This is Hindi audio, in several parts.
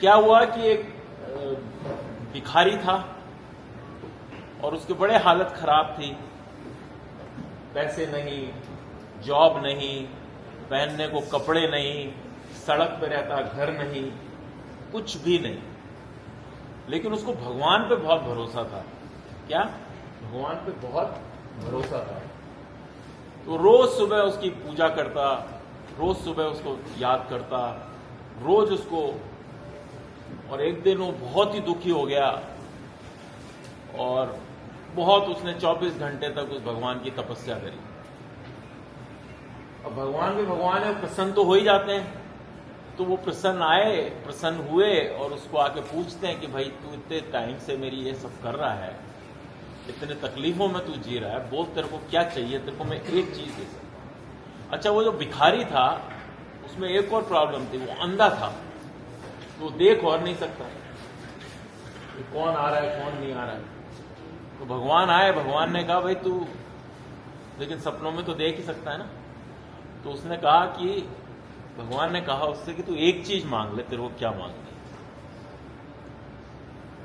क्या हुआ कि एक भिखारी था और उसके बड़े हालत खराब थी, पैसे नहीं, जॉब नहीं, पहनने को कपड़े नहीं, सड़क पे रहता, घर नहीं, कुछ भी नहीं। लेकिन उसको भगवान पे बहुत भरोसा था। क्या? भगवान पे बहुत भरोसा था। तो रोज सुबह उसकी पूजा करता, रोज सुबह उसको याद करता, रोज उसको। और एक दिन वो बहुत ही दुखी हो गया और बहुत उसने 24 घंटे तक उस भगवान की तपस्या करी। अब भगवान भी भगवान है, प्रसन्न तो हो ही जाते हैं। तो वो प्रसन्न हुए और उसको आके पूछते हैं कि भाई तू इतने टाइम से मेरी ये सब कर रहा है, इतने तकलीफों में तू जी रहा है, बोल तेरे को क्या चाहिए, तेरे को मैं एक चीज दे सकता हूं। अच्छा, वो जो भिखारी था उसमें एक और प्रॉब्लम थी, वो अंधा था, तो देख और नहीं सकता कि कौन आ रहा है कौन नहीं आ रहा है। तो भगवान आए, भगवान ने कहा भाई तू लेकिन सपनों में तो देख ही सकता है ना। तो उसने कहा कि भगवान ने कहा उससे कि तू एक चीज मांग ले, तेरे को क्या मांगना है।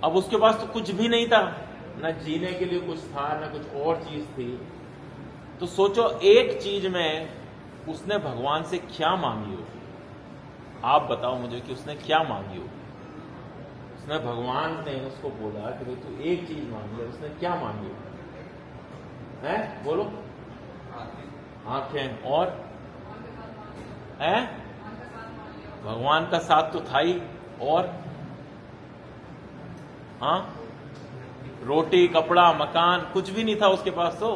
अब उसके पास तो कुछ भी नहीं था, ना जीने के लिए कुछ था, ना कुछ और चीज थी। तो सोचो एक चीज में उसने भगवान से क्या मांगी होगी। आप बताओ मुझे कि उसने क्या मांगी होगी। उसने भगवान ने उसको बोला कि भाई तू एक चीज मांग ले, उसने क्या मांगी होगी? है बोलो। आंखें और है भगवान का साथ तो था ही, और हाँ रोटी कपड़ा मकान कुछ भी नहीं था उसके पास। तो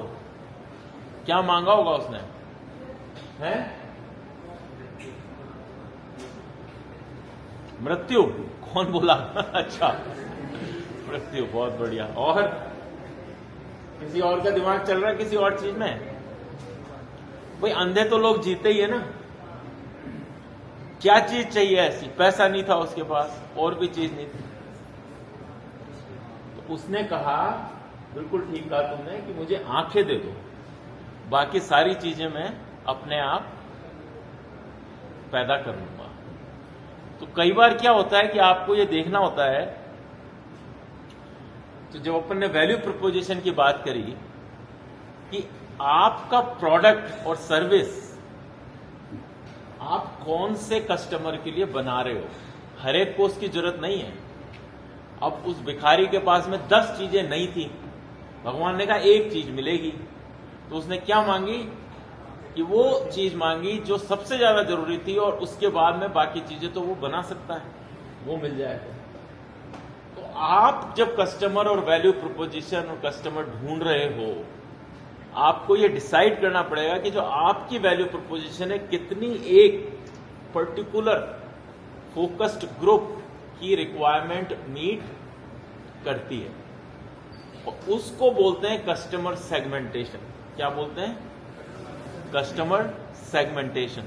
क्या मांगा होगा उसने? है मृत्यु। कौन बोला? अच्छा, मृत्यु, बहुत बढ़िया। और किसी और का दिमाग चल रहा है किसी और चीज में? भाई अंधे तो लोग जीते ही है ना। क्या चीज चाहिए ऐसी? पैसा नहीं था उसके पास, और भी चीज नहीं थी। तो उसने कहा, बिल्कुल ठीक कहा तुमने, कि मुझे आंखें दे दो, बाकी सारी चीजें मैं अपने आप पैदा कर लूंगा। तो कई बार क्या होता है कि आपको ये देखना होता है, तो जब अपन ने वैल्यू प्रपोजिशन की बात करी कि आपका प्रोडक्ट और सर्विस आप कौन से कस्टमर के लिए बना रहे हो। हर एक को उसकी जरूरत नहीं है। अब उस भिखारी के पास में 10 चीजें नहीं थी, भगवान ने कहा एक चीज मिलेगी। तो उसने क्या मांगी? कि वो चीज मांगी जो सबसे ज्यादा जरूरी थी, और उसके बाद में बाकी चीजें तो वो बना सकता है, वो मिल जाएगा। तो आप जब कस्टमर और वैल्यू प्रोपोजिशन और कस्टमर ढूंढ रहे हो, आपको ये डिसाइड करना पड़ेगा कि जो आपकी वैल्यू प्रोपोजिशन है कितनी एक पर्टिकुलर फोकस्ड ग्रुप की रिक्वायरमेंट मीट करती है, और उसको बोलते हैं कस्टमर सेगमेंटेशन। क्या बोलते हैं? Customer segmentation.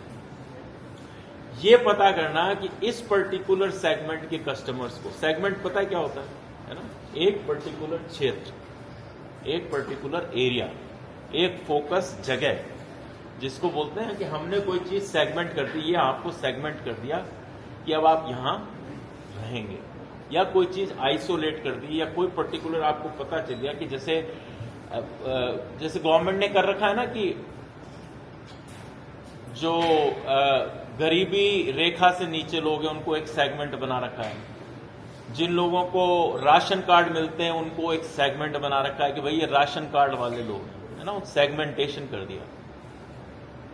ये पता करना कि इस पर्टिकुलर सेगमेंट के कस्टमर्स को, सेगमेंट पता है क्या होता है ना? एक पर्टिकुलर क्षेत्र, एक पर्टिकुलर एरिया, एक फोकस जगह, जिसको बोलते हैं कि हमने कोई चीज सेगमेंट कर दी, ये आपको सेगमेंट कर दिया कि अब आप यहां रहेंगे, या कोई चीज आइसोलेट कर दी, या कोई पर्टिकुलर आपको पता चल गया कि जैसे गवर्नमेंट ने कर रखा है ना कि जो गरीबी रेखा से नीचे लोग हैं उनको एक सेगमेंट बना रखा है, जिन लोगों को राशन कार्ड मिलते हैं उनको एक सेगमेंट बना रखा है कि भाई ये राशन कार्ड वाले लोग हैं, है ना, सेगमेंटेशन कर दिया।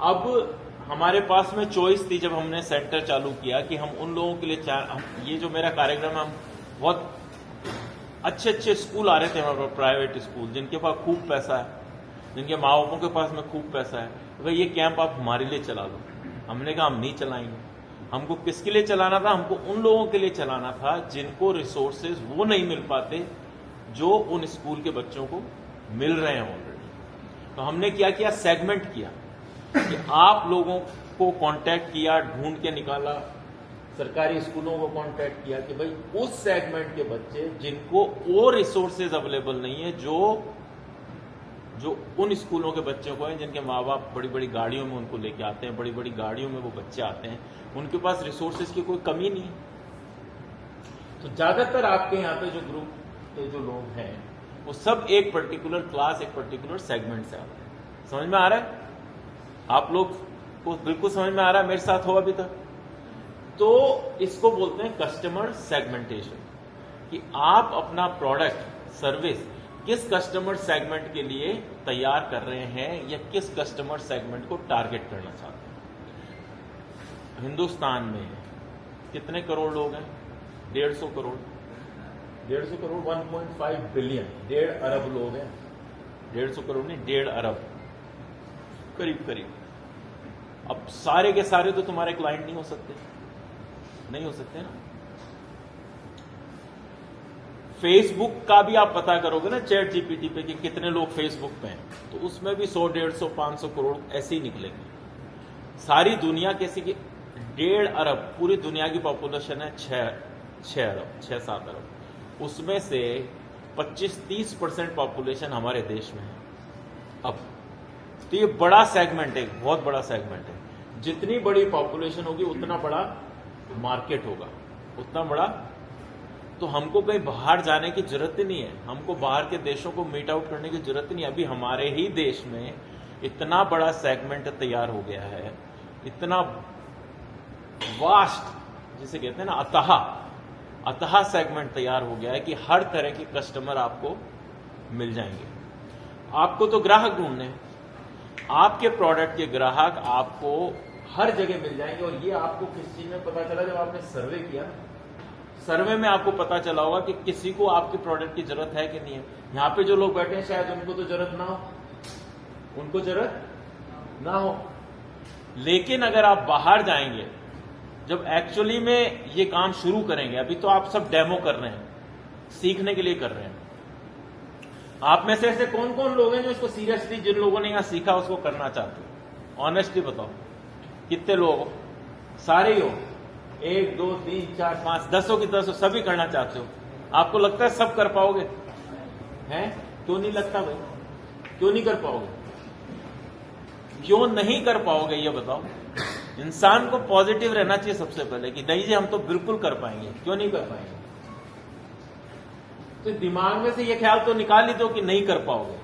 अब हमारे पास में चॉइस थी जब हमने सेंटर चालू किया कि हम उन लोगों के लिए ये जो मेरा कार्यक्रम है, हम बहुत अच्छे अच्छे स्कूल आ रहे थे हमारे पास, प्राइवेट स्कूल जिनके पास खूब पैसा है, जिनके माँ बापों के पास में खूब पैसा है, भाई ये कैंप आप हमारे लिए चला लो। हमने कहा हम नहीं चलाएंगे। हमको किसके लिए चलाना था? हमको उन लोगों के लिए चलाना था जिनको रिसोर्सेज वो नहीं मिल पाते जो उन स्कूल के बच्चों को मिल रहे हैं ऑलरेडी। तो हमने क्या किया? सेगमेंट किया कि आप लोगों को कांटेक्ट किया, ढूंढ के निकाला, सरकारी स्कूलों को कांटेक्ट किया कि भाई उस सेगमेंट के बच्चे जिनको वो रिसोर्सेज अवेलेबल नहीं है जो उन स्कूलों के बच्चों को हैं, जिनके माँ बाप बड़ी बड़ी गाड़ियों में उनको लेके आते हैं, बड़ी बड़ी गाड़ियों में वो बच्चे आते हैं, उनके पास रिसोर्सेज की कोई कमी नहीं है, तो ज्यादातर आपके यहाँ पे जो ग्रुप के जो लोग हैं वो सब एक पर्टिकुलर क्लास, एक पर्टिकुलर सेगमेंट से आते हैं। समझ में आ रहा है? आप लोग को बिल्कुल समझ में आ रहा है? मेरे साथ हो अभी तक? तो इसको बोलते हैं कस्टमर सेगमेंटेशन, कि आप अपना प्रोडक्ट सर्विस किस कस्टमर सेगमेंट के लिए तैयार कर रहे हैं या किस कस्टमर सेगमेंट को टारगेट करना चाहते हैं। हिंदुस्तान में कितने करोड़ लोग हैं? 150 करोड़। 150 करोड़ 1.5 बिलियन, 1.5 अरब लोग हैं। 150 करोड़ नहीं, 1.5 अरब करीब करीब। अब सारे के सारे तो तुम्हारे क्लाइंट नहीं हो सकते, नहीं हो सकते ना। फेसबुक का भी आप पता करोगे ना चैट जीपीटी पे कि कितने लोग फेसबुक पे हैं, तो उसमें भी 100, 150, 500 करोड़ ऐसे ही निकलेंगे। सारी दुनिया कैसी कि 1.5 अरब, पूरी दुनिया की पॉपुलेशन है 6 अरब, 6-7 अरब। उसमें से 25-30% पॉपुलेशन हमारे देश में है। अब तो ये बड़ा सेगमेंट है, बहुत बड़ा सेगमेंट है। जितनी बड़ी पॉपुलेशन होगी उतना बड़ा मार्केट होगा, उतना बड़ा। तो हमको कहीं बाहर जाने की जरूरत ही नहीं है, हमको बाहर के देशों को मीट आउट करने की जरूरत ही नहीं। अभी हमारे ही देश में इतना बड़ा सेगमेंट तैयार हो गया है, इतना वास्ट, जिसे कहते हैं ना अतः सेगमेंट तैयार हो गया है कि हर तरह के कस्टमर आपको मिल जाएंगे। आपको तो ग्राहक ढूंढने, आपके प्रोडक्ट के ग्राहक आपको हर जगह मिल जाएंगे। और ये आपको किस चीज में पता चला? जब आपने सर्वे किया, सर्वे में आपको पता चला होगा कि किसी को आपके प्रोडक्ट की जरूरत है कि नहीं है। यहां पे जो लोग बैठे हैं शायद उनको तो जरूरत ना हो, उनको जरूरत ना हो। लेकिन अगर आप बाहर जाएंगे, जब एक्चुअली में ये काम शुरू करेंगे, अभी तो आप सब डेमो कर रहे हैं, सीखने के लिए कर रहे हैं। आप में से ऐसे कौन कौन लोग हैं जो इसको सीरियसली, जिन लोगों ने यहां सीखा, उसको करना चाहते हो? ऑनेस्टली बताओ, कितने लोग हो? सारे ही हो? 1, 2, 3, 4, 5, 10 की 10 सभी करना चाहते हो? आपको लगता है सब कर पाओगे? हैं? क्यों नहीं लगता भाई? क्यों नहीं कर पाओगे? क्यों नहीं कर पाओगे ये बताओ। इंसान को पॉजिटिव रहना चाहिए सबसे पहले कि नहीं जी हम तो बिल्कुल कर पाएंगे। क्यों नहीं कर पाएंगे? तो दिमाग में से ये ख्याल तो निकाल ही दो कि नहीं कर पाओगे।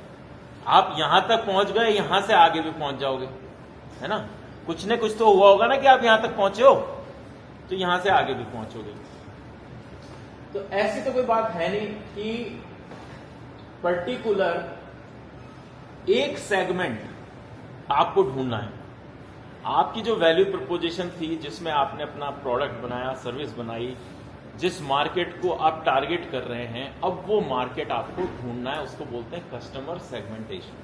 आप यहां तक पहुंच गए, यहां से आगे भी पहुंच जाओगे, है ना? कुछ न कुछ तो हुआ होगा ना कि आप यहां तक पहुंचे हो, तो यहां से आगे भी पहुंचोगे। तो ऐसी तो कोई बात है नहीं कि पर्टिकुलर एक सेगमेंट आपको ढूंढना है। आपकी जो वैल्यू प्रपोजिशन थी, जिसमें आपने अपना प्रोडक्ट बनाया, सर्विस बनाई, जिस मार्केट को आप टारगेट कर रहे हैं, अब वो मार्केट आपको ढूंढना है। उसको बोलते हैं कस्टमर सेगमेंटेशन।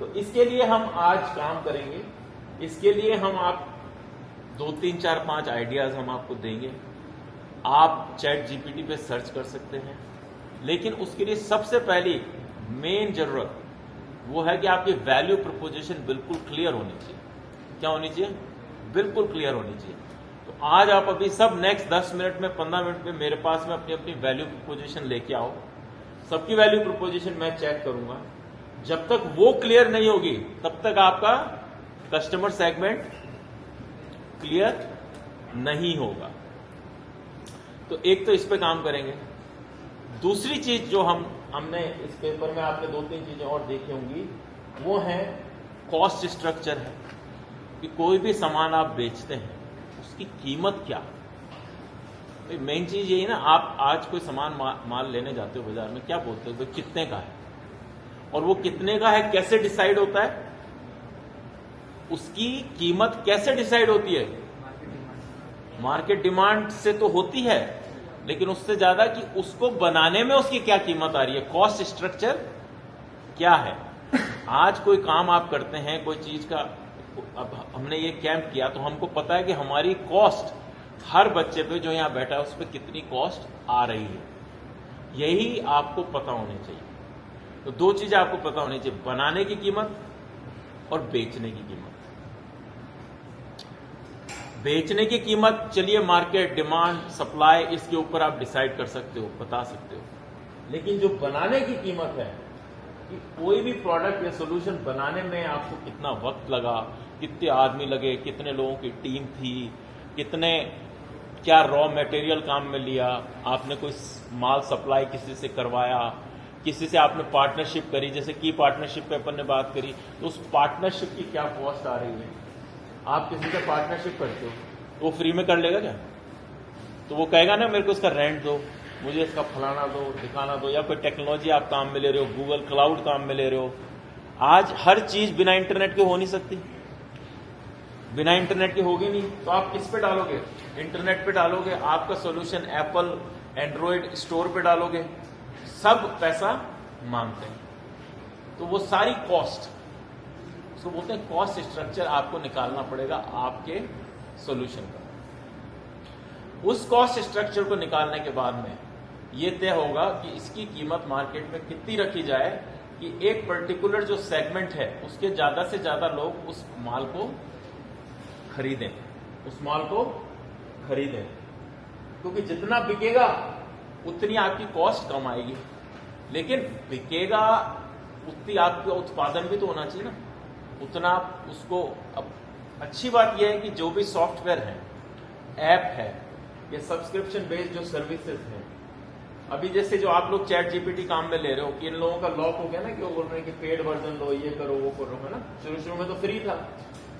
तो इसके लिए हम आज काम करेंगे। इसके लिए हम आप 2, 3, 4, 5 आइडियाज हम आपको देंगे। आप चैट जीपीटी पे सर्च कर सकते हैं, लेकिन उसके लिए सबसे पहली मेन जरूरत वो है कि आपकी वैल्यू प्रपोजिशन बिल्कुल क्लियर होनी चाहिए। क्या होनी चाहिए? बिल्कुल क्लियर होनी चाहिए। तो आज आप अभी सब नेक्स्ट 10 मिनट में, 15 मिनट में मेरे पास में अपनी अपनी वैल्यू प्रपोजिशन लेके आओ। सबकी वैल्यू प्रपोजिशन मैं चेक करूंगा। जब तक वो क्लियर नहीं होगी तब तक आपका कस्टमर सेगमेंट क्लियर नहीं होगा। तो एक तो इस पे काम करेंगे। दूसरी चीज जो हमने इस पेपर में, आपने 2-3 चीजें और देखी होंगी, वो है कॉस्ट स्ट्रक्चर है कि कोई भी सामान आप बेचते हैं उसकी कीमत क्या। मेन चीज यही ना, आप आज कोई सामान माल लेने जाते हो बाजार में, क्या बोलते हो भाई कितने का है? और वो कितने का है कैसे डिसाइड होता है? उसकी कीमत कैसे डिसाइड होती है? मार्केट डिमांड से तो होती है, लेकिन उससे ज्यादा कि उसको बनाने में उसकी क्या कीमत आ रही है, कॉस्ट स्ट्रक्चर क्या है। आज कोई काम आप करते हैं, कोई चीज का, अब हमने ये कैंप किया तो हमको पता है कि हमारी कॉस्ट हर बच्चे पे जो यहां बैठा है उस पर कितनी कॉस्ट आ रही है। यही आपको पता होनी चाहिए। तो 2 चीजें आपको पता होनी चाहिए, बनाने की कीमत और बेचने की कीमत। बेचने की कीमत, चलिए मार्केट डिमांड सप्लाई, इसके ऊपर आप डिसाइड कर सकते हो, बता सकते हो। लेकिन जो बनाने की कीमत है कि कोई भी प्रोडक्ट या सॉल्यूशन बनाने में आपको कितना वक्त लगा, कितने आदमी लगे, कितने लोगों की टीम थी, कितने क्या रॉ मटेरियल काम में लिया, आपने कोई माल सप्लाई किसी से करवाया, किसी से आपने पार्टनरशिप करी, जैसे की पार्टनरशिप पे अपन ने बात करी, तो उस पार्टनरशिप की क्या कॉस्ट आ रही है। आप किसी से पार्टनरशिप करते हो तो वो फ्री में कर लेगा क्या? तो वो कहेगा ना मेरे को इसका रेंट दो, मुझे इसका फलाना दो, दिखाना दो, या कोई टेक्नोलॉजी आप काम में ले रहे हो, गूगल क्लाउड काम में ले रहे हो। आज हर चीज बिना इंटरनेट के हो नहीं सकती, बिना इंटरनेट के होगी नहीं, तो आप किस पे डालोगे? इंटरनेट पे डालोगे, आपका सॉल्यूशन एप्पल एंड्रॉइड स्टोर पे डालोगे, सब पैसा मांगते हैं। तो वो सारी कॉस्ट, उसको बोलते हैं कॉस्ट स्ट्रक्चर, आपको निकालना पड़ेगा आपके सॉल्यूशन का। उस कॉस्ट स्ट्रक्चर को निकालने के बाद में ये तय होगा कि इसकी कीमत मार्केट में कितनी रखी जाए कि एक पर्टिकुलर जो सेगमेंट है उसके ज्यादा से ज्यादा लोग उस माल को खरीदें, उस माल को खरीदें, क्योंकि जितना बिकेगा उतनी आपकी कॉस्ट कम आएगी, लेकिन बिकेगा उतनी आपका उत्पादन भी तो होना चाहिए ना, उतना आप उसको। अब अच्छी बात यह है कि जो भी सॉफ्टवेयर है, ऐप है, या सब्सक्रिप्शन बेस्ड जो सर्विसेज हैं, अभी जैसे जो आप लोग चैट जीपीटी काम में ले रहे हो कि इन लोगों का लॉक हो गया ना कि वो बोल रहे हैं कि पेड वर्जन लो, ये करो वो करो, है ना। शुरू में तो फ्री था।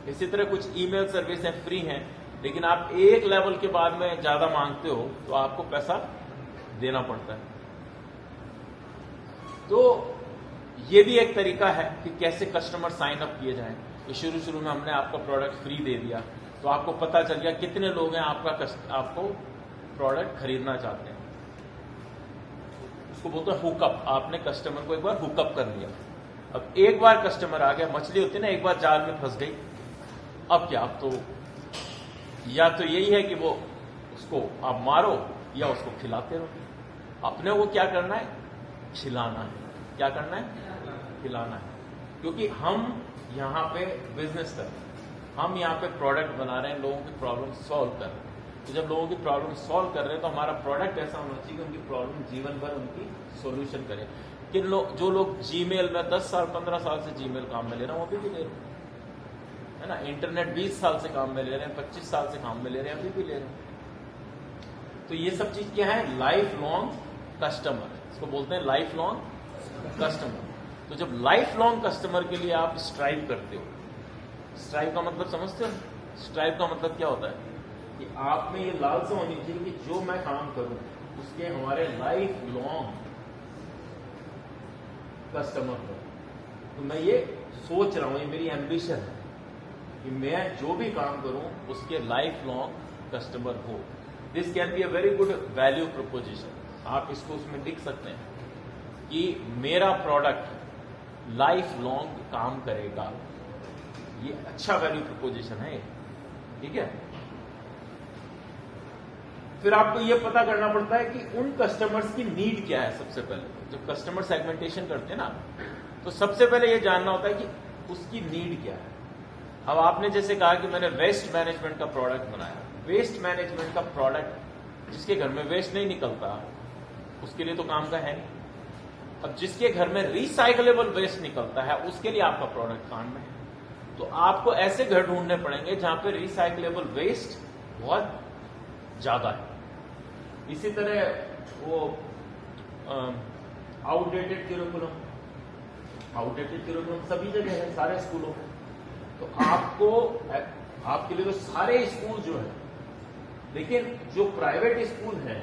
इसी तरह कुछ ईमेल सर्विस है फ्री हैं, लेकिन आप एक लेवल के बाद में ज्यादा मांगते हो तो आपको पैसा देना पड़ता है। तो ये भी एक तरीका है कि कैसे कस्टमर साइन अप किए जाएं। तो शुरू में हमने आपका प्रोडक्ट फ्री दे दिया, तो आपको पता चल गया कितने लोग हैं आपको प्रोडक्ट खरीदना चाहते हैं। उसको बोलते हैं हुकअप। आपने कस्टमर को एक बार हुकअप कर लिया। अब एक बार कस्टमर आ गया, मछली होती है ना, एक बार जाल में फंस गई, अब क्या? अब तो या तो यही है कि वो उसको आप मारो या उसको खिलाते रहो। अपने वो क्या करना है? खिलाना है। क्या करना है? खिलाना है। क्योंकि हम यहां पे बिजनेस कर रहे हैं, हम यहाँ पे प्रोडक्ट बना रहे हैं, लोगों की प्रॉब्लम सॉल्व कर रहे हैं। तो जब लोगों की प्रॉब्लम सॉल्व कर रहे हैं तो हमारा प्रोडक्ट ऐसा होना चाहिए कि उनकी प्रॉब्लम जीवन भर उनकी सॉल्यूशन करे। कि जो लोग जीमेल में 10 साल 15 साल से जीमेल काम में ले रहे हैं, वो अभी भी ले रहे हैं, है ना। इंटरनेट 20 साल से काम में ले रहे हैं, 25 साल से काम में ले रहे हैं, अभी भी ले रहे हैं। तो ये सब चीज क्या है? लाइफ लॉन्ग कस्टमर, इसको बोलते हैं लाइफ लॉन्ग कस्टमर। तो जब लाइफ लॉन्ग कस्टमर के लिए आप स्ट्राइव करते हो, स्ट्राइव का मतलब समझते हो? स्ट्राइव का मतलब क्या होता है कि आप में ये लालसा होनी चाहिए कि जो मैं काम करूं उसके हमारे लाइफ लॉन्ग कस्टमर हो। तो मैं ये सोच रहा हूं, ये मेरी एम्बिशन है कि मैं जो भी काम करूं उसके लाइफ लॉन्ग कस्टमर हो। This can be a very good value proposition. आप इसको उसमें लिख सकते हैं कि मेरा प्रोडक्ट लाइफ लॉन्ग काम करेगा। ये अच्छा वैल्यू प्रोपोजिशन है, ठीक है। फिर आपको ये पता करना पड़ता है कि उन कस्टमर्स की नीड क्या है। सबसे पहले जब कस्टमर सेगमेंटेशन करते हैं ना, तो सबसे पहले ये जानना होता है कि उसकी नीड क्या है। अब आपने जैसे कहा कि मैंने वेस्ट मैनेजमेंट का प्रोडक्ट बनाया। वेस्ट मैनेजमेंट का प्रोडक्ट, जिसके घर में वेस्ट नहीं निकलता उसके लिए तो काम का है नहीं। अब जिसके घर में रिसाइकलेबल वेस्ट निकलता है उसके लिए आपका प्रोडक्ट काम में है। तो आपको ऐसे घर ढूंढने पड़ेंगे जहां पे रिसाइकलेबल वेस्ट बहुत ज्यादा है। इसी तरह वो आउटडेटेड क्यूरिकुलम, आउटडेटेड क्यूरिकुलम सभी जगह है, सारे स्कूलों में। तो आपके लिए तो सारे स्कूल जो है, लेकिन जो प्राइवेट स्कूल हैं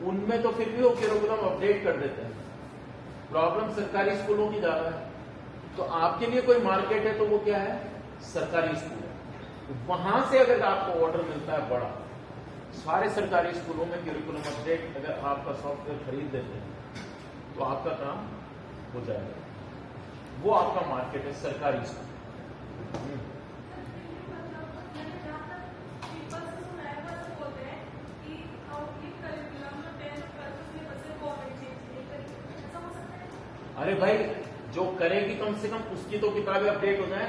उनमें तो फिर भी वो क्यूरिकुलम अपडेट कर देते हैं। प्रॉब्लम सरकारी स्कूलों की ज्यादा है। तो आपके लिए कोई मार्केट है तो वो क्या है? सरकारी स्कूल है। वहां से अगर आपको ऑर्डर मिलता है बड़ा, सारे सरकारी स्कूलों में क्यूरिकुलम अपडेट अगर आपका सॉफ्टवेयर खरीद देते हैं तो आपका काम हो जाएगा। वो आपका मार्केट है, सरकारी स्कूल। अरे भाई, जो करेगी कम से कम उसकी तो किताबें अपडेट हो जाए।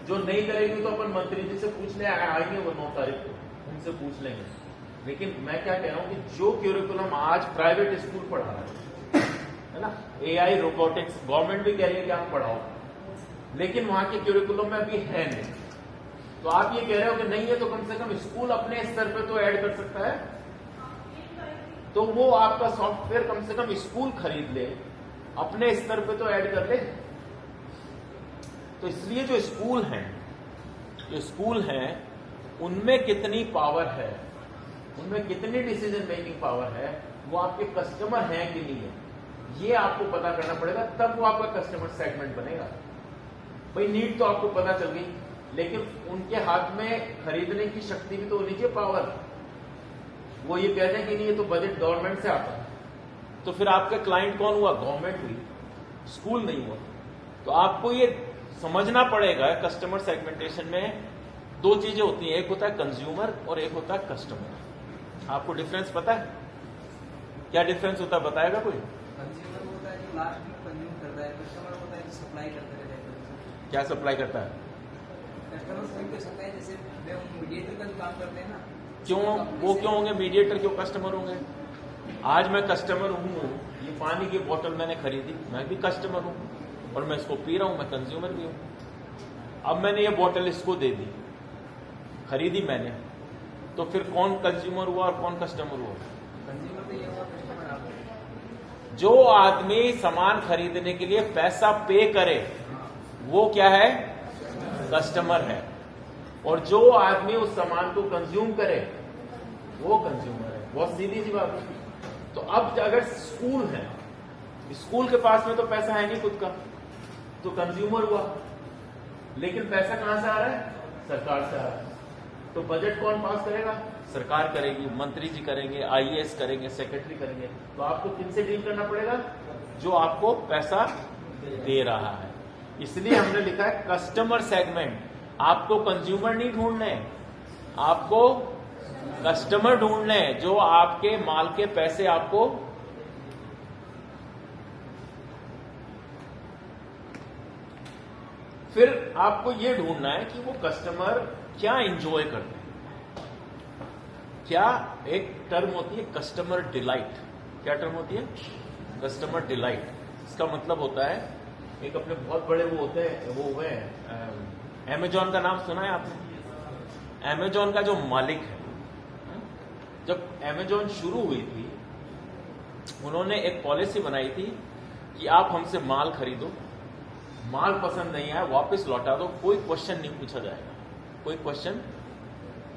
जो नहीं करेगी तो अपन मंत्री जी से पूछने आएंगे, वो 9 तारीख को उनसे पूछ लेंगे। लेकिन मैं क्या कह रहा हूं कि जो क्यूरिकुलम आज प्राइवेट स्कूल पढ़ा रहा है ना, AI रोबोटिक्स, गवर्नमेंट भी कह रही है कि आप पढ़ाओ, लेकिन वहां के क्यूरिकुलम में अभी है नहीं। तो आप ये कह रहे हो कि नहीं है तो कम से कम स्कूल अपने स्तर पे तो ऐड कर सकता है, तो वो आपका सॉफ्टवेयर कम से कम स्कूल खरीद ले, अपने स्तर पे तो ऐड कर ले। तो इसलिए जो स्कूल हैं उनमें कितनी पावर है, उनमें कितनी डिसीजन मेकिंग पावर है, वो आपके कस्टमर हैं कि नहीं है, ये आपको पता करना पड़ेगा, तब वो आपका कस्टमर सेगमेंट बनेगा। भाई नीड तो आपको पता चल गई, लेकिन उनके हाथ में खरीदने की शक्ति भी तो होनी चाहिए, पावर। वो ये कहते हैं कि नहीं ये तो बजट गवर्नमेंट से आता है, तो फिर आपका क्लाइंट कौन हुआ? गवर्नमेंट हुई, स्कूल नहीं हुआ। तो आपको ये समझना पड़ेगा कस्टमर सेगमेंटेशन में दो चीजें होती हैं, एक होता है कंज्यूमर और एक होता है कस्टमर। आपको डिफरेंस पता है? क्या डिफरेंस होता है, बताएगा कोई? कंज्यूमर होता है जो लास्ट में कंज्यूम करता है, कस्टमर होता है जो सप्लाई करता है। क्या सप्लाई करता है? कस्टमर स्वयं को सप्लाई, जैसे मीडिएटर का जो काम करते हैं ना। क्यों वो क्यों होंगे मीडिएटर, क्यों कस्टमर होंगे? आज मैं कस्टमर हूं, ये पानी की बोतल मैंने खरीदी, मैं भी कस्टमर हूं और मैं इसको पी रहा हूं, मैं कंज्यूमर भी हूं। अब मैंने ये बोतल इसको दे दी, खरीदी मैंने, तो फिर कौन कंज्यूमर हुआ और कौन कस्टमर हुआ? कंज्यूमर तो ये हुआ, कस्टमर आप। जो आदमी सामान खरीदने के लिए पैसा पे करे वो क्या है? कस्टमर है। और जो आदमी उस सामान को कंज्यूम करे वो कंज्यूमर है। बहुत सीधी सी बात है। तो अब अगर स्कूल है, स्कूल के पास में तो पैसा है नहीं खुद का, तो कंज्यूमर हुआ, लेकिन पैसा कहां से आ रहा है? सरकार से आ रहा है। तो बजट कौन पास करेगा? सरकार करेगी, मंत्री जी करेंगे, आईएएस करेंगे, सेक्रेटरी करेंगे। तो आपको किनसे डील करना पड़ेगा? जो आपको पैसा दे रहा है। इसलिए हमने लिखा है कस्टमर सेगमेंट। आपको कंज्यूमर नहीं ढूंढने, आपको कस्टमर ढूंढने जो आपके माल के पैसे आपको फिर आपको यह ढूंढना है कि वो कस्टमर क्या एंजॉय करते हैं। क्या एक टर्म होती है कस्टमर डिलाइट। क्या टर्म होती है? Customer delight. इसका मतलब होता है, एक अपने बहुत बड़े वो होते हैं, वो हुए अमेजॉन का नाम सुना है आपने? अमेजॉन का जो मालिक है, जब अमेजॉन शुरू हुई थी उन्होंने एक पॉलिसी बनाई थी कि आप हमसे माल खरीदो, माल पसंद नहीं आया वापस लौटा दो, कोई क्वेश्चन नहीं पूछा जाएगा, कोई क्वेश्चन।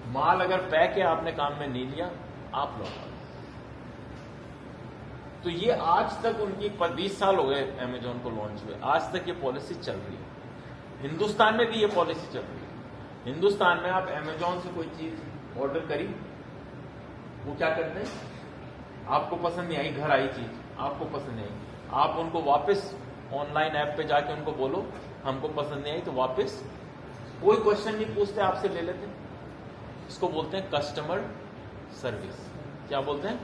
माल अगर पैक है, आपने काम में नहीं लिया, आप लौटा दो। तो ये आज तक उनकी 20 साल हो गए अमेजॉन को लॉन्च हुए, आज तक ये पॉलिसी चल रही है। हिंदुस्तान में भी ये पॉलिसी चल रही है। हिंदुस्तान में आप अमेजॉन से कोई चीज ऑर्डर करी, वो क्या करते हैं? आपको पसंद नहीं आई, घर आई चीज आपको पसंद नहीं आई, आप उनको वापस ऑनलाइन ऐप पे जाके उनको बोलो हमको पसंद नहीं आई, तो वापस कोई क्वेश्चन नहीं पूछते, आपसे ले लेते हैं। इसको बोलते हैं कस्टमर सर्विस। क्या बोलते हैं?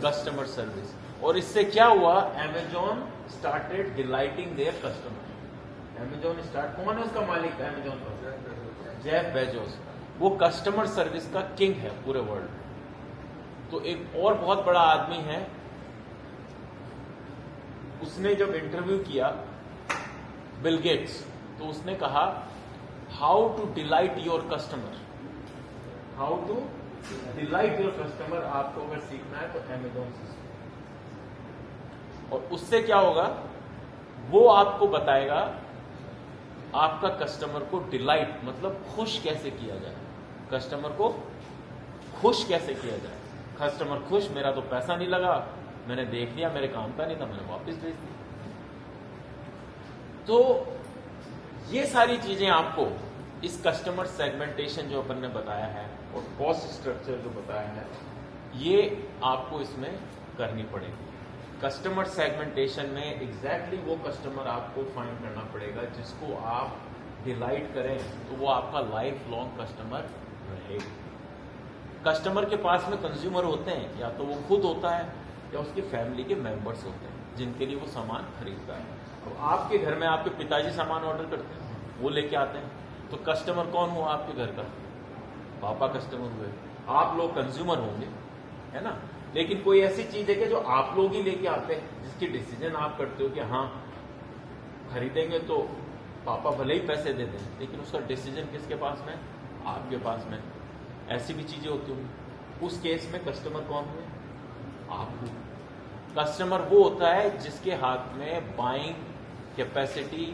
Customer service. और इससे क्या हुआ? Amazon started delighting their customer. Amazon start, कौन है उसका मालिक? अमेजॉन का जेफ बेजोस। वो कस्टमर सर्विस का किंग है पूरे वर्ल्ड। तो एक और बहुत बड़ा आदमी है, उसने जब इंटरव्यू किया बिल गेट्स, तो उसने कहा how to delight your customer, how to delight your customer. आपको अगर सीखना है तो अमेजॉन से सीखो। और उससे क्या होगा? वो आपको बताएगा आपका कस्टमर को डिलाइट मतलब खुश कैसे किया जाए, कस्टमर को खुश कैसे किया जाए। कस्टमर खुश, मेरा तो पैसा नहीं लगा, मैंने देख लिया मेरे काम का नहीं था, मैंने वापस भेज दिया। तो ये सारी चीजें आपको इस कस्टमर सेगमेंटेशन जो अपन ने बताया है और कॉस्ट स्ट्रक्चर जो बताया है, ये आपको इसमें करनी पड़ेगी। कस्टमर सेगमेंटेशन में एग्जैक्टली वो कस्टमर आपको फाइंड करना पड़ेगा जिसको आप डिलाइट करें, तो वो आपका लाइफ लॉन्ग कस्टमर रहेगा। कस्टमर के पास में कंज्यूमर होते हैं, या तो वो खुद होता है या उसकी फैमिली के मेंबर्स होते हैं जिनके लिए वो सामान खरीदता है। तो आपके घर में आपके पिताजी सामान ऑर्डर करते हैं, वो लेके आते हैं, तो कस्टमर कौन हुआ आपके घर का? पापा कस्टमर हुए। आप लोग कंज्यूमर होंगे, है ना। लेकिन कोई ऐसी चीज है कि जो आप लोग ही लेके आते हैं, जिसकी डिसीजन आप करते हो कि हाँ खरीदेंगे तो पापा भले ही पैसे दे दें, लेकिन उसका डिसीजन किसके पास में? आपके पास में। ऐसी भी चीजें होती होंगी। उस केस में कस्टमर कौन हुए? आप। कस्टमर वो होता है जिसके हाथ में बाइंग कैपेसिटी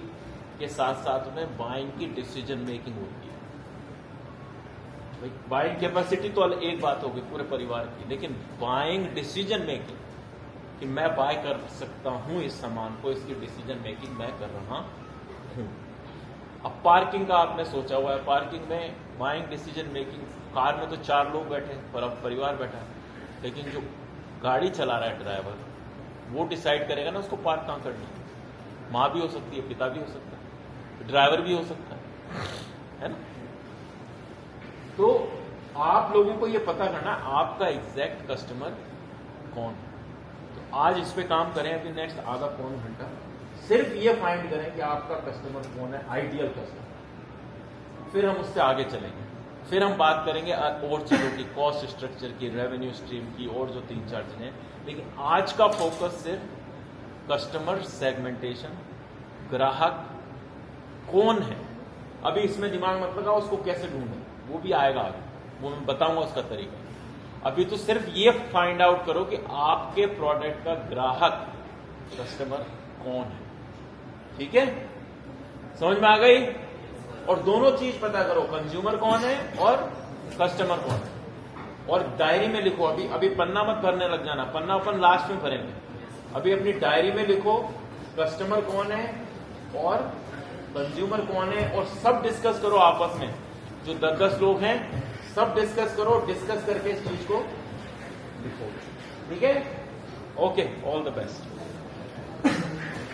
के साथ साथ में बाइंग की डिसीजन मेकिंग होती है। बाइंग कैपेसिटी तो एक बात होगी पूरे परिवार की, लेकिन बाइंग डिसीजन मेकिंग कि मैं बाय कर सकता हूं इस सामान को, इसकी डिसीजन मेकिंग मैं कर रहा हूं। अब पार्किंग का आपने सोचा हुआ है, पार्किंग में बाइंग डिसीजन मेकिंग, कार में तो 4 लोग बैठे पर अब परिवार बैठा है, लेकिन जो गाड़ी चला रहा है ड्राइवर, वो डिसाइड करेगा ना उसको पार्क कहां करना है। मां भी हो सकती है, पिता भी हो सकता है, ड्राइवर भी हो सकता है ना। तो आप लोगों को ये पता करना आपका एग्जैक्ट कस्टमर कौन है। तो आज इस पे काम करें, अभी नेक्स्ट आधा पौन घंटा सिर्फ ये फाइंड करें कि आपका कस्टमर कौन है, आइडियल कस्टमर। फिर हम उससे आगे चलेंगे, फिर हम बात करेंगे और चीजों की, कॉस्ट स्ट्रक्चर की, रेवेन्यू स्ट्रीम की, और जो 3-4 चीजें। लेकिन आज का फोकस सिर्फ कस्टमर सेगमेंटेशन, ग्राहक कौन है। अभी इसमें दिमाग मत लगाओ उसको कैसे ढूंढें, वो भी आएगा आगे, वो मैं बताऊंगा उसका तरीका। अभी तो सिर्फ ये फाइंड आउट करो कि आपके प्रोडक्ट का ग्राहक कस्टमर कौन है। ठीक है, समझ में आ गई? और दोनों चीज पता करो, कंज्यूमर कौन है और कस्टमर कौन है। और डायरी में लिखो, अभी पन्ना मत भरने लग जाना, पन्ना अपन लास्ट में भरेंगे। अभी अपनी डायरी में लिखो कस्टमर कौन है और कंज्यूमर कौन है, और सब डिस्कस करो आपस में। जो 10-10 लोग हैं सब डिस्कस करो, डिस्कस करके इस चीज को लिखो। ठीक है, ओके, ऑल द बेस्ट।